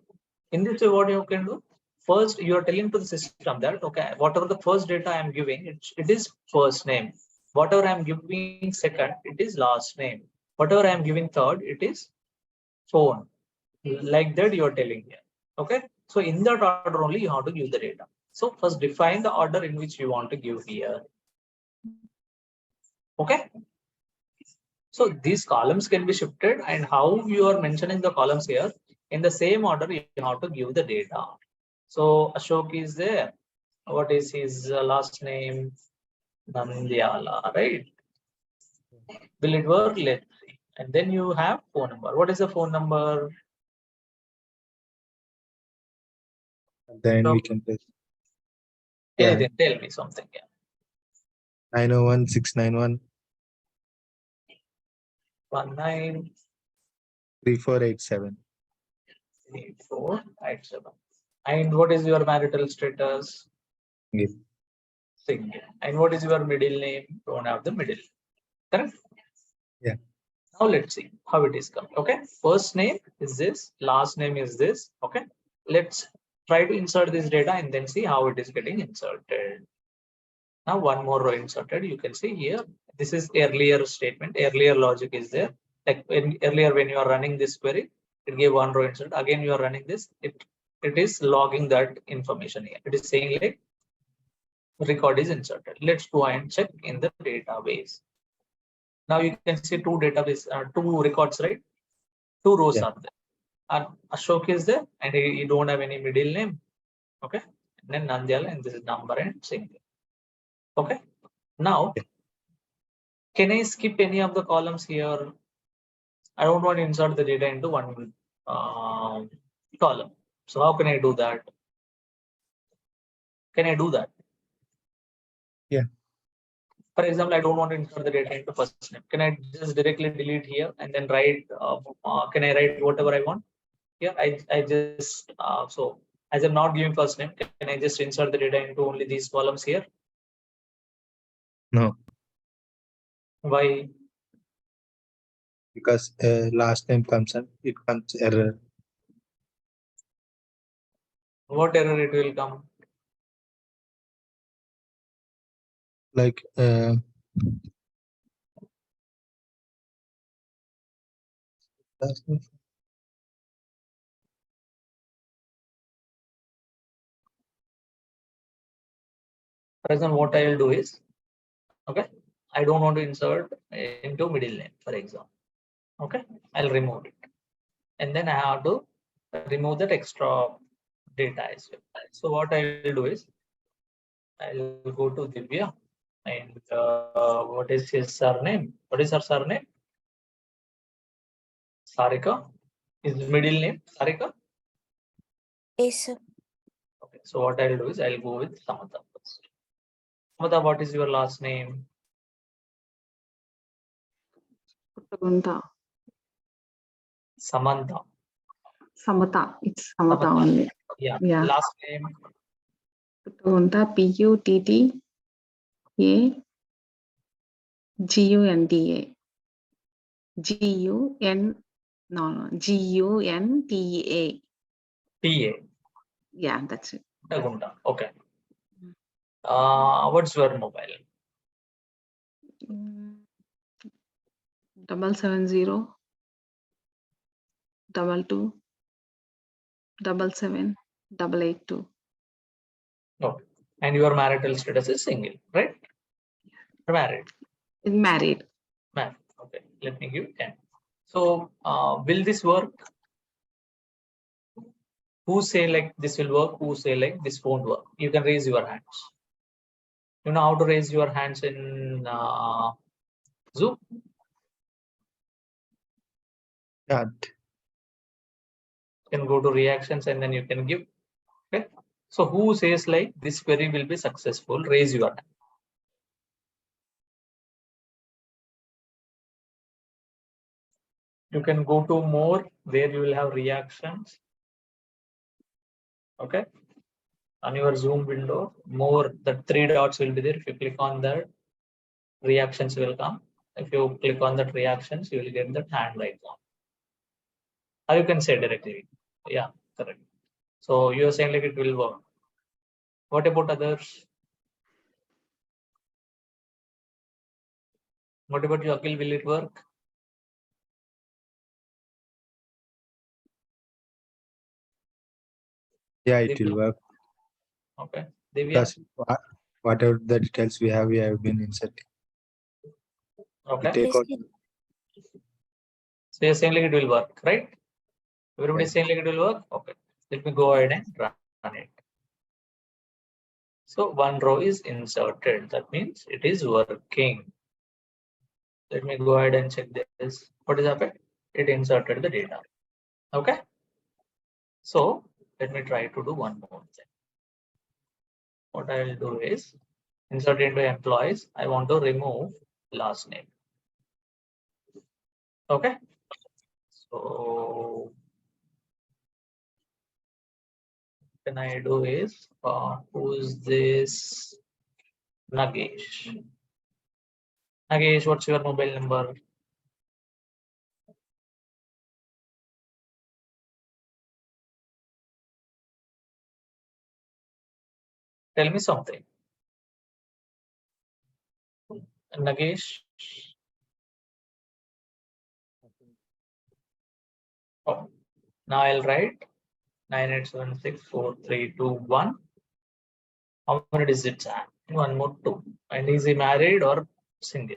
In this way, what you can do, first you are telling to the system that, okay, whatever the first data I am giving, it is first name. Whatever I am giving second, it is last name. Whatever I am giving third, it is phone. Like that you are telling here. Okay. So in that order only you have to give the data. So first define the order in which you want to give here. Okay. So these columns can be shifted, and how you are mentioning the columns here, in the same order you have to give the data. So Ashok is there. What is his last name? Nandiala, right? Will it work? Let's see. And then you have phone number. What is the phone number? Then So- we can place. Yeah. Anything, tell me something. Yeah. 901 691 19 3487. 3487. And what is your marital status? Yeah. Single. And what is your middle name? Don't have the middle. Correct? Yeah. Now let's see how it is coming. Okay. First name is this, last name is this. Okay. Let's try to insert this data and then see how it is getting inserted. Now one more row inserted. You can see here. This is earlier statement. Earlier logic is there. Like earlier when you are running this query, it gave one row insert. Again you are running this. It is logging that information here. It is saying like record is inserted. Let's go and check in the database. Now you can see two database, two records, right? Two rows Yeah. are there. And Ashok is there, and you don't have any middle name. Okay. And then Nandyala, and this is number and single. Okay. Now, Yeah. can I skip any of the columns here? I don't want to insert the data into one column. So how can I do that? Can I do that? Yeah. For example, I don't want to insert the data into first name. Can I just directly delete here and then write? Can I write whatever I want? Here, I just so as I'm not giving first name, can I just insert the data into only these columns here? No, Why? because last name comes and it comes error. What error it will come? Like last name. For example, what I will do is, okay, I don't want to insert into middle name, for example. Okay, I'll remove it. And then I have to remove that extra data as well. So what I will do is, I'll go to Divya and what is his surname? What is her surname? Sarika. His middle name, Sarika. Yes, sir. Okay, so what I'll do is I'll go with Samatha first. Samatha, what is your last name? Puttagunta. Samantha. Samata. It's Samata Samantha. only. Yeah. Yeah. Last name. Puttagunta. Puttagunda. Gunta. TA. Yeah, that's it. Puttagunta. Okay. What's your mobile? 770 22 77 882. Okay. And your marital status is single, right? Married. Married. Married. Okay. Let me give 10. So will this work? Who say like this will work? Who say like this won't work? You can raise your hands. You know how to raise your hands in Zoom? Yeah. You can go to reactions and then you can give. Okay. So who says like this query will be successful? Raise your hand. You can go to more where you will have reactions. Okay. On your Zoom window, more the three dots will be there. If you click on that, reactions will come. If you click on that reactions, you will get that hand icon. Or you can say directly. Yeah, correct. So you're saying like it will work. What about others? What about you, Akhil? Will it work? Yeah, it Divya? will work. Okay. Divya? Because whatever the details we have been inserted. Okay. We take out. So you're saying like it will work, right? Everybody Right. saying like it will work? Okay. Let me go ahead and run it. So one row is inserted. That means it is working. Let me go ahead and check this. What is happened? It inserted the data. Okay. So let me try to do one more thing. What I'll do is insert into employees. I want to remove last name. Okay. So what can I do is who's this Nagesh? Nagesh, what's your mobile number? Tell me something. Nagesh. Oh, now I'll write 98764321. How many digits are? One more 2. And is he married or single?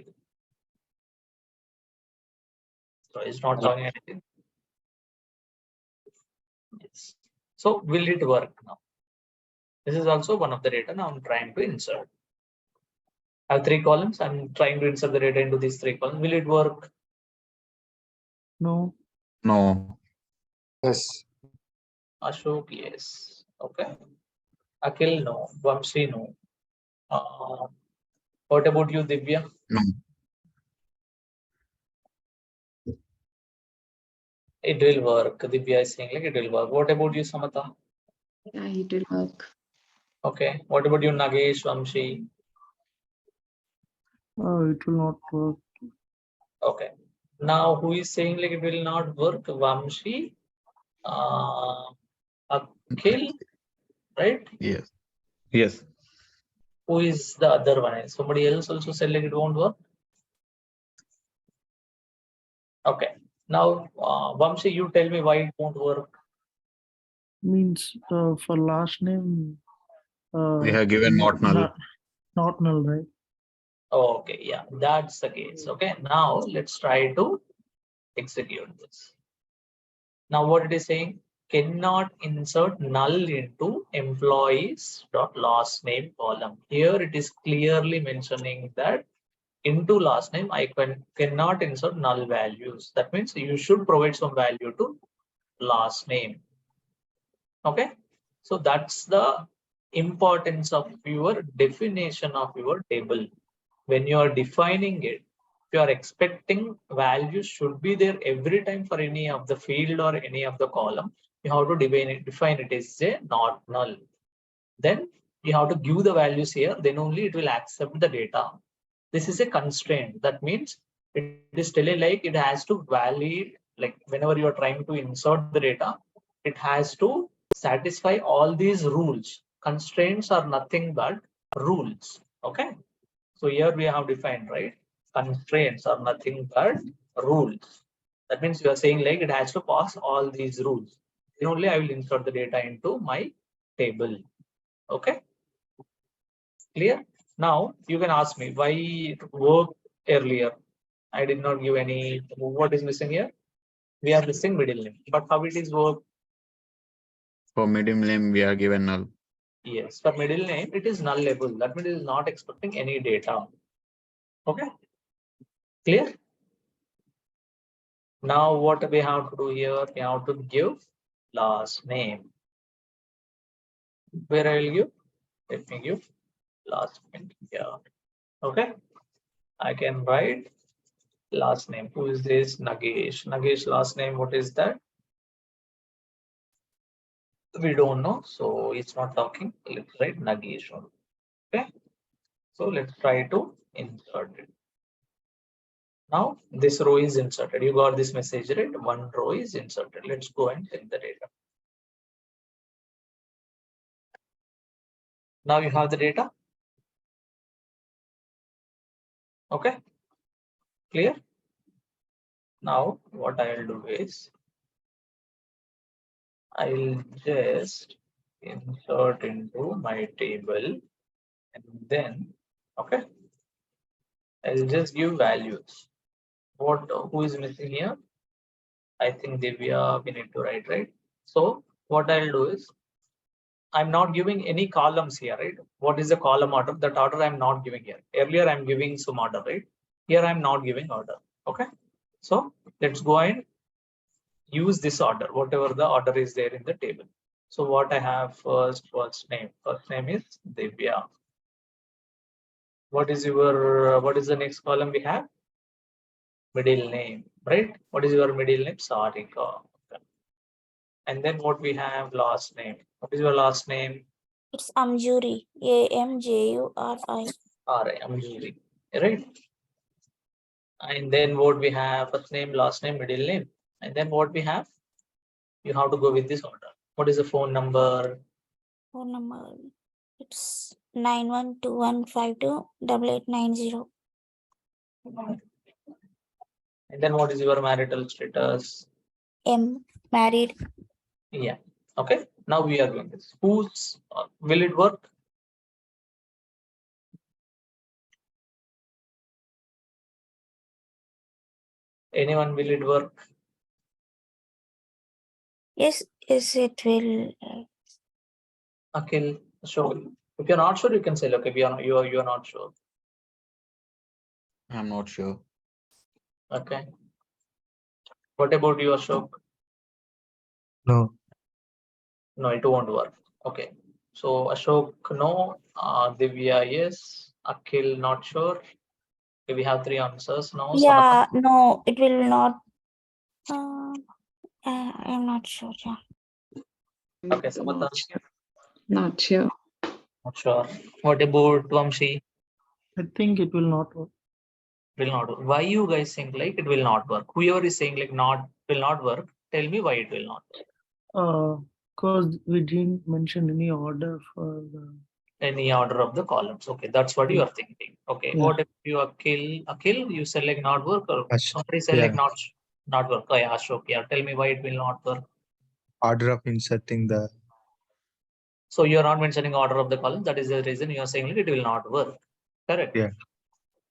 So he's not talking anything. Yes. So will it work now? This is also one of the data now I'm trying to insert. I have 3 columns. I'm trying to insert the data into these 3 columns. Will it work? No. No. Yes. Ashok, yes. Okay. Akhil, no. Vamshi, no. What about you, Divya? No. It will work. Divya is saying like it will work. What about you, Samata? Yeah, it will work. Okay. What about you, Nagesh, Vamshi? It will not work. Okay. Now, who is saying like it will not work? Vamshi, Akhil, right? Yes. Yes. Who is the other one? Somebody else also said like it won't work. Okay. Now, Vamshi, you tell me why it won't work. Means for last name. We have given not null. Not null, right? Okay, yeah, that's the case. Okay, now let's try to execute this. Now, what it is saying, cannot insert null into employees.last name column. Here it is clearly mentioning that into last name, I cannot insert null values. That means you should provide some value to last name. Okay, so that's the importance of your definition of your table. When you are defining it, if you are expecting values should be there every time for any of the field or any of the column, you have to define it as a not null. Then you have to give the values here, then only it will accept the data. This is a constraint. That means it is telling like it has to validate, like whenever you are trying to insert the data, it has to satisfy all these rules. Constraints are nothing but rules. Okay. So here we have defined, right? Constraints are nothing but rules. That means you are saying like it has to pass all these rules. Then only I will insert the data into my table. Okay. Clear? Now you can ask me why it worked earlier. I did not give any. What is missing here? We are missing middle name. But how it is work? For middle name, we are given null. Yes, for middle name, it is nullable. That means it is not expecting any data. Okay. Clear? Now what we have to do here? We have to give last name. Where I will give? Let me give last name here. Okay. I can write last name. Who is this? Nagesh. Nagesh last name. What is that? We don't know. So it's not talking. Let's write Nagesh. Okay. So let's try to insert it. Now this row is inserted. You got this message, right? One row is inserted. Let's go and check the data. Now you have the data. Okay. Clear? Now what I'll do is I'll just insert into my table and then okay. I'll just give values. Who is missing here? I think Divya we need to write, right? So what I'll do is I'm not giving any columns here, right? What is the column order? That order I'm not giving here. Earlier I'm giving some order, right? Here I'm not giving order. Okay. So let's go and use this order, whatever the order is there in the table. So what I have first name. First name is Divya. What is the next column we have? Middle name, right? What is your middle name? Sarika. Okay. And then what we have last name. What is your last name? It's Amjuri. Amjuri. R-I, Amjuri, right? And then what we have? First name, last name, middle name. And then what we have? You have to go with this order. What is the phone number? Phone number. It's 9121528890. And then what is your marital status? M. Married. Yeah. Okay. Now we are doing this. Who's will it work? Anyone will it work? Yes, it will. Akhil, sure. If you're not sure, you can say, okay, you're not sure. I'm not sure. Okay. What about you, Ashok? No. No, it won't work. Okay. So Ashok, no. Divya, yes. Akhil, not sure. Okay, we have 3 answers now. Yeah, no, it will not. I'm not sure. Yeah. Okay, Samatha. Not sure. Not sure. What about Vamshi? I think it will not work. Will not work. Why you guys think like it will not work? Whoever is saying like will not work, tell me why it will not work. Because we didn't mention any order for the. Any order of the columns. Okay, that's what you are thinking. Okay, Yeah. what if you Akhil, you select not work, or somebody select yeah. not work? Oh, yeah, Ashok, yeah. Tell me why it will not work. Order of inserting the. So you're not mentioning order of the column. That is the reason you are saying like it will not work. Correct? Yeah.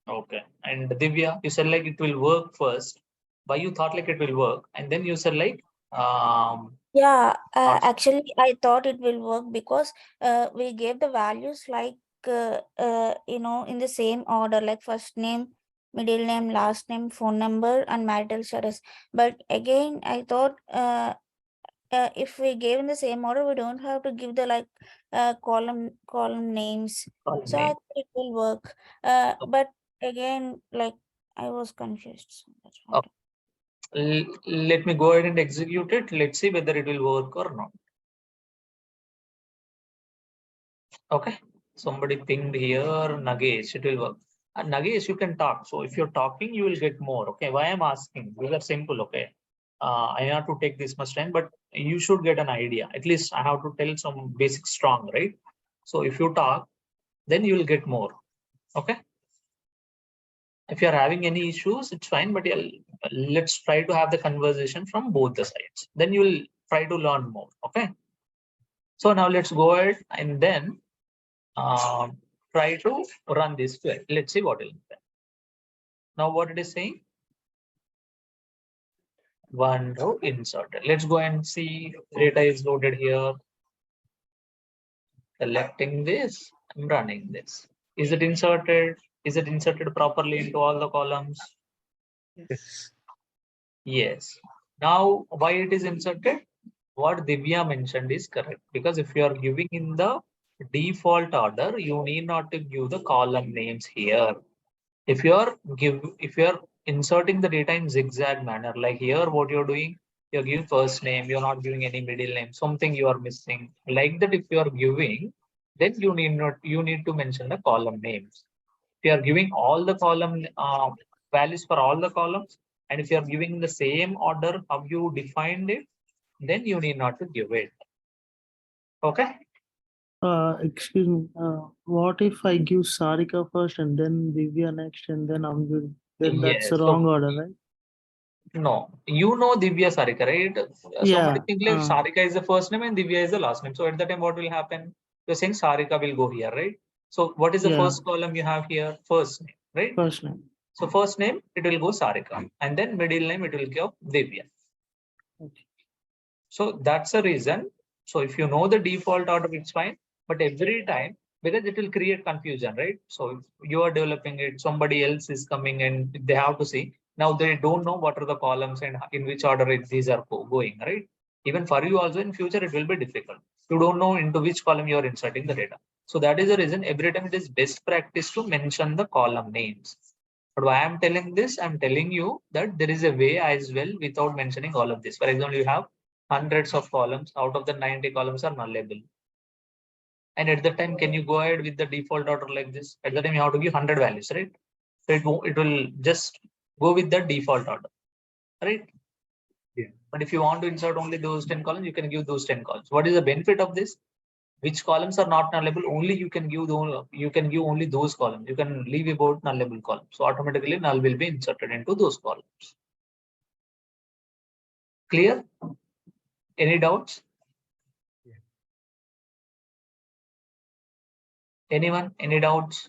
Okay. And Divya, you said like it will work first. Why you thought like it will work, and then you said like Yeah, not- actually, I thought it will work because we gave the values like in the same order, like first name, middle name, last name, phone number, and marital status. But again, I thought if we gave in the same order, we don't have to give the like column names. column So I name. thought it will work. But again, like I was confused. So that's why. Okay. Let me go ahead and execute it. Let's see whether it will work or not. Okay. Somebody pinged here, Nagesh, it will work. And Nagesh, you can talk. So if you're talking, you will get more. Okay. Why I'm asking? These are simple. Okay. I have to take this much time, but you should get an idea. At least I have to tell some basic strong, right? So if you talk, then you will get more. Okay. If you're having any issues, it's fine, but let's try to have the conversation from both the sides. Then you will try to learn more. Okay. So now let's go ahead and then try to run this query. Let's see what will happen. Now what it is saying? One row inserted. Let's go and see data is loaded here. Selecting this, I'm running this. Is it inserted? Is it inserted properly into all the columns? Yes. Yes. Now why it is inserted? What Divya mentioned is correct, because if you are giving in the default order, you need not to give the column names here. If you are inserting the data in zigzag manner, like here, what you're doing, you're giving first name, you're not giving any middle name, something you are missing. Like that, if you are giving, then you need to mention the column names. If you are giving all the column values for all the columns, and if you are giving the same order how you defined it, then you need not to give it. Okay. Excuse me. What if I give Sarika first and then Divya next and then Amjuri? Then that's the Yes. wrong So, order, right? no, you know Divya Sarika, right? Yeah, Somebody think like Sarika is the first name and Divya is the last name. So at that time, what will happen? You're saying Sarika will go here, right? So what is the Yeah. first column you have here? First name, right? First name. So first name, it will go Sarika, and then middle name, it will go Divya. Okay. So that's the reason. So if you know the default order, it's fine. But every time, because it will create confusion, right? So if you are developing it, somebody else is coming and they have to see. Now they don't know what are the columns and in which order these are going, right? Even for you also in future, it will be difficult. You don't know into which column you are inserting the data. So that is the reason every time it is best practice to mention the column names. But why I'm telling this, I'm telling you that there is a way as well without mentioning all of this. For example, you have hundreds of columns. Out of the 90 columns are nullable. And at the time, can you go ahead with the default order like this? At the time, you have to give 100 values, right? So it will just go with the default order, right? Yeah. But if you want to insert only those 10 columns, you can give those 10 columns. What is the benefit of this? Which columns are not nullable? Only you can give only those columns. You can leave about nullable columns. So automatically null will be inserted into those columns. Clear? Any doubts? Yeah. Anyone? Any doubts?